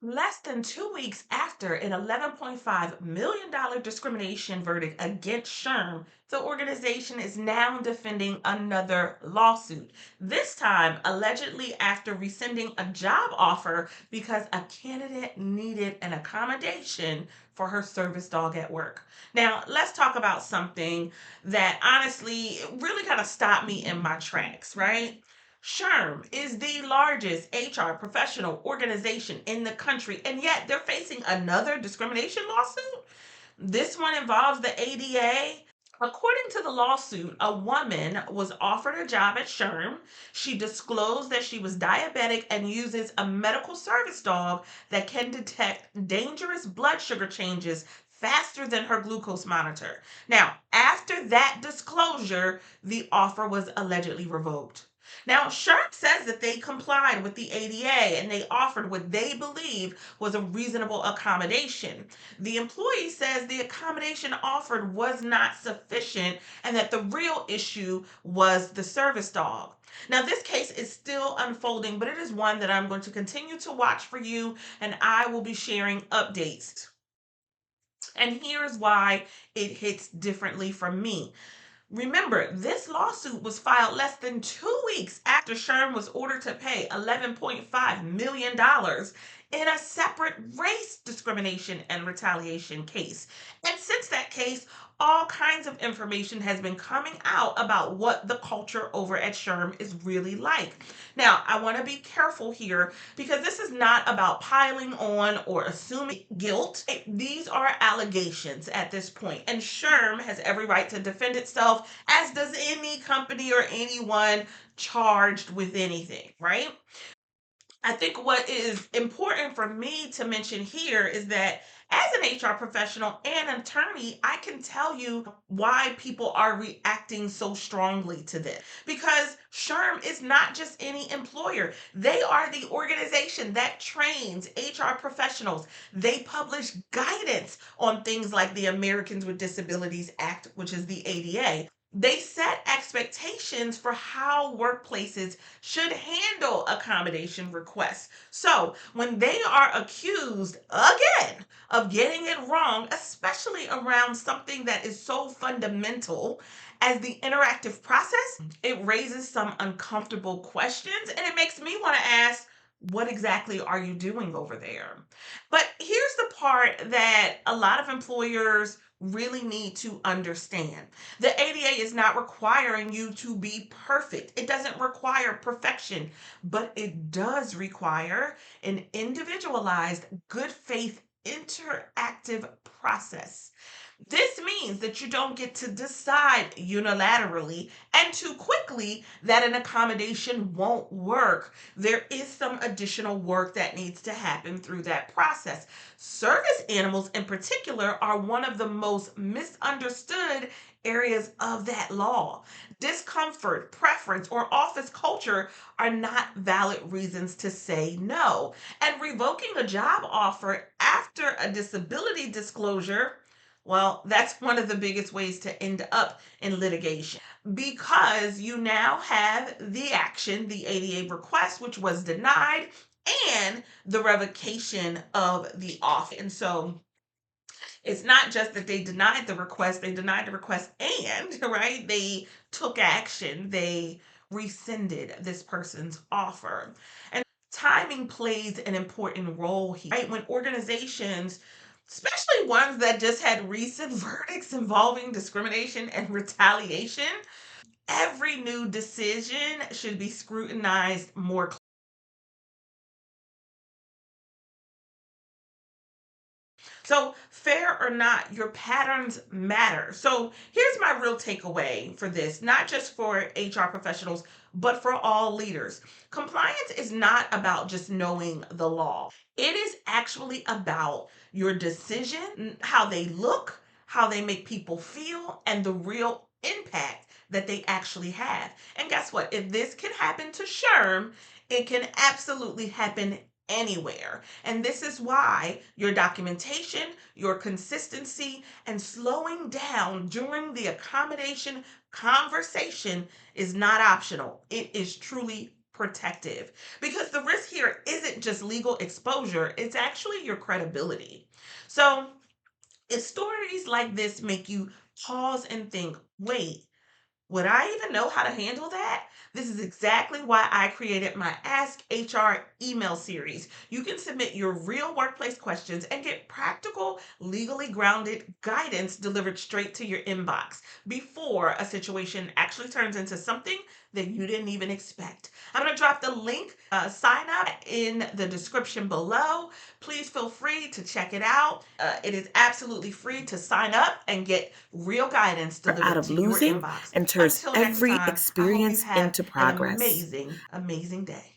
Less than 2 weeks after an $11.5 million discrimination verdict against SHRM, the organization is now defending another lawsuit. This time, allegedly after rescinding a job offer because a candidate needed an accommodation for her service dog at work. Now, let's talk about something that honestly really kind of stopped me in my tracks, right? SHRM is the largest HR professional organization in the country, and yet they're facing another discrimination lawsuit. This one involves the ADA. According to the lawsuit, a woman was offered a job at SHRM. She disclosed that she was diabetic and uses a medical service dog that can detect dangerous blood sugar changes faster than her glucose monitor. Now, after that disclosure, the offer was allegedly revoked. Now, SHRM says that they complied with the ADA and they offered what they believe was a reasonable accommodation. The employee says the accommodation offered was not sufficient and that the real issue was the service dog. Now, this case is still unfolding, but it is one that I'm going to continue to watch for you, and I will be sharing updates. And here's why it hits differently for me. Remember, this lawsuit was filed less than 2 weeks after SHRM was ordered to pay $11.5 million in a separate race discrimination and retaliation case. And since that case, all kinds of information has been coming out about what the culture over at SHRM is really like. Now, I want to be careful here because this is not about piling on or assuming guilt. These are allegations at this point, and SHRM has every right to defend itself, as does any company or anyone charged with anything, right? I think what is important for me to mention here is that as an HR professional and attorney, I can tell you why people are reacting so strongly to this. Because SHRM is not just any employer, they are the organization that trains HR professionals. They publish guidance on things like the Americans with Disabilities Act, which is the ADA. They set expectations for how workplaces should handle accommodation requests. So, when they are accused again of getting it wrong, especially around something that is so fundamental as the interactive process, it raises some uncomfortable questions and it makes me want to ask, what exactly are you doing over there? But here's the part that a lot of employers really need to understand. The ADA is not requiring you to be perfect. It doesn't require perfection, but it does require an individualized, good faith, interactive process. This means that you don't get to decide unilaterally and too quickly that an accommodation won't work. There is some additional work that needs to happen through that process. Service animals, in particular, are one of the most misunderstood areas of that law. Discomfort, preference, or office culture are not valid reasons to say no. And revoking a job offer after a disability disclosure, well, that's one of the biggest ways to end up in litigation because you now have the action, the ADA request, which was denied, and the revocation of the offer. And so it's not just that they denied the request and, right, they took action, they rescinded this person's offer. And timing plays an important role here, right? When organizations, especially ones that just had recent verdicts involving discrimination and retaliation, every new decision should be scrutinized more. So, fair or not, your patterns matter. So, here's my real takeaway for this, not just for HR professionals, but for all leaders. Compliance is not about just knowing the law, it is actually about your decision, how they look, how they make people feel, and the real impact that they actually have. And guess what? If this can happen to SHRM, it can absolutely happen anywhere. And this is why your documentation, your consistency, and slowing down during the accommodation conversation is not optional. It is truly protective, because the risk here isn't just legal exposure, it's actually your credibility. So, if stories like this make you pause and think, wait, would I even know how to handle that? This is exactly why I created my Ask HR email series. You can submit your real workplace questions and get practical, legally grounded guidance delivered straight to your inbox before a situation actually turns into something that you didn't even expect. I'm going to drop the link, sign up in the description below. Please feel free to check it out. It is absolutely free to sign up and get real guidance Out delivered of to your losing inbox. and turns Until next every time, I hope you experience have into an progress. amazing, amazing day.